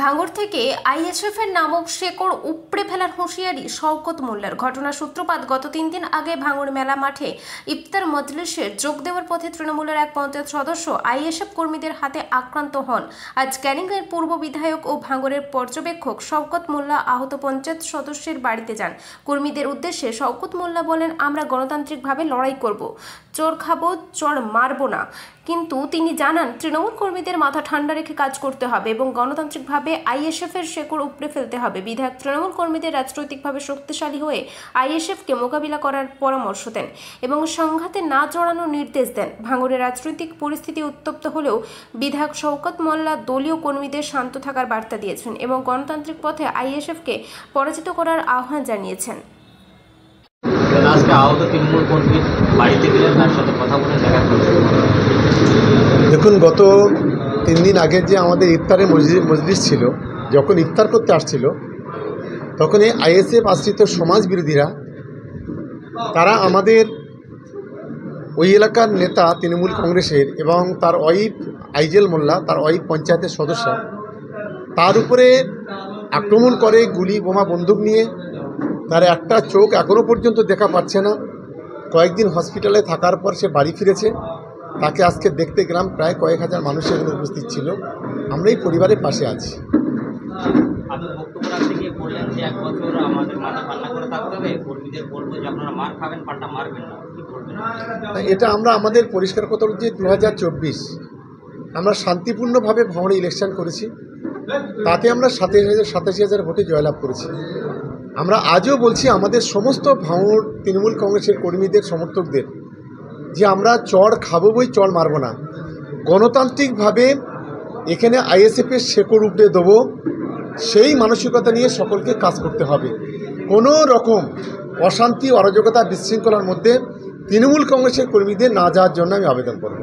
ভাঙড় থেকে আইএসএফ এর নামক শেকড় উপড়ে ফেলার হুঁশিয়ারি শওকত মোল্লার। ঘটনার সূত্রপাত গত 3 দিন আগে ভাঙড় মেলা মাঠে ইফতার মজলিসে যোগ দেওয়ার পথে তৃণমূলের এক পঞ্চায়েত সদস্য আইএসএফ কর্মীদের হাতে আক্রান্ত হন। আজ ক্যানিংয়ের পূর্ব বিধায়ক ও ভাঙড়ের পর্যবেক্ষক শওকত মোল্লা আহত পঞ্চায়েত সদস্যের বাড়িতে যান। কর্মীদের উদ্দেশ্যে শওকত মোল্লা বলেন, আমরা গণতান্ত্রিকভাবে লড়াই করব, চোর খাবো, চোর মারবো না। কিন্তু তিনি জানান, তৃণমূল কর্মীদের মাথা ঠান্ডা রেখে কাজ করতে হবে এবং গণতান্ত্রিকভাবে আইএসএফ এর শেকড় উপড়ে ফেলতে হবে। বিধায়ক তৃণমূল কর্মীদের রাজনৈতিকভাবে শক্তিশালী হয়ে আইএসএফকে মোকাবিলা করার পরামর্শ দেন এবং সংঘাতে না জড়ানোর নির্দেশ দেন। ভাঙড়ের রাজনৈতিক পরিস্থিতি উত্তপ্ত হলেও বিধায়ক শওকত মোল্লা দলীয় কর্মীদের শান্ত থাকার বার্তা দিয়েছেন এবং গণতান্ত্রিক পথে আইএসএফকে পরাজিত করার আহ্বান জানিয়েছেন। আজকে আহত তৃণমূল কর্মী বাড়িতে গেলেন, তার সাথে কথা বলে দেখা করলেন। দেখুন, গত 3 দিন আগে যে আমাদের ইফতারের মজলিস ছিল, যখন ইফতার করতে আসছিল তখন এই আইএসএফ আশ্রিত সমাজ বিরোধীরা তারা আমাদের ওই এলাকার নেতা তৃণমূল কংগ্রেসের এবং তার ওয়াইফ আইজেল মোল্লা, তার ওয়াইফ পঞ্চায়েতের সদস্য, তার উপরে আক্রমণ করে গুলি বোমা বন্দুক নিয়ে। তার একটা চোখ এখনও পর্যন্ত দেখা পাচ্ছে না। কয়েকদিন হসপিটালে থাকার পর সে বাড়ি ফিরেছে। তাকে আজকে দেখতে গেলাম, প্রায় কয়েক হাজার মানুষ এখানে উপস্থিত ছিল। আমরা এই পরিবারের পাশে আছি। আপনি বক্তব্য রাখতে গিয়ে বললেন যে 1 বছর আমাদের মাথা ঠান্ডা করে থাকতে হবে, কর্মীদের বলবো যে আপনারা মার খাবেন, পাল্টা মারবেন না। কি বলবেন? এটা আমরা আমাদের পরিষ্কার কথা বলছি, 2024 আমরা শান্তিপূর্ণভাবে ভাঙড়ে ইলেকশন করেছি। তাতে আমরা 87,000 ভোটে জয়লাভ করেছি। আমরা আজও বলছি আমাদের সমস্ত ভাঙড় তৃণমূল কংগ্রেসের কর্মীদের, সমর্থকদের, যে আমরা চড় খাবো বই, চড় মারবো না। গণতান্ত্রিকভাবে এখানে আইএসএফের শেকড় উপড়ে দেবো, সেই মানসিকতা নিয়ে সকলকে কাজ করতে হবে। কোনো রকম অশান্তি, অরাজকতা, বিশৃঙ্খলার মধ্যে তৃণমূল কংগ্রেসের কর্মীদের না যাওয়ার জন্য আমি আবেদন করব।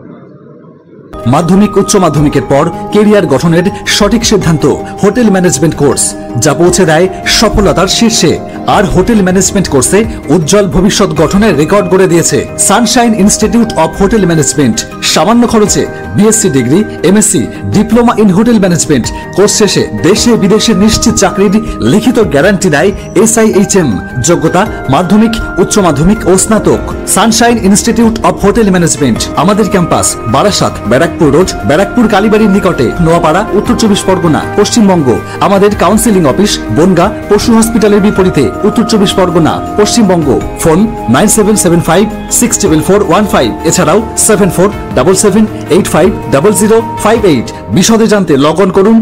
মাধ্যমিক উচ্চ মাধ্যমিকের পর কেরিয়ার গঠনের সঠিক সিদ্ধান্ত হোটেল ম্যানেজমেন্ট কোর্স, যা পৌঁছে দেয় সফলতার শীর্ষে। আর হোটেল ম্যানেজমেন্ট কোর্সে উজ্জ্বল ভবিষ্যৎ গঠনের রেকর্ড গড়ে দিয়েছে Sunshine institute of hotel management. সামান্য খরচে BSc degree, MSc, diploma in hotel management course শেষে দেশে বিদেশে নিশ্চিত চাকরির লিখিত গ্যারান্টি দেয় SIHM। যোগ্যতা মাধ্যমিক, উচ্চ মাধ্যমিক ও স্নাতক। Sunshine institute of hotel management, আমাদের ক্যাম্পাস বারাসাত, ব্যারাকপুর রোড, ব্যারাকপুর কালীবাড়ির নিকটে, নোয়াপাড়া, উত্তর 24 পরগনা, পশ্চিমবঙ্গ। আমাদের কাউন্সিলিং অফিস বনগা পশু হসপিটালের বিপরীতে, উত্তর 24 পরগনা, পশ্চিমবঙ্গ। ফোন 9775644115, এছাড়াও 7477850058। বিশদে জানতে লগ অন করুন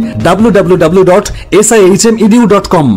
www.sihmedu.com।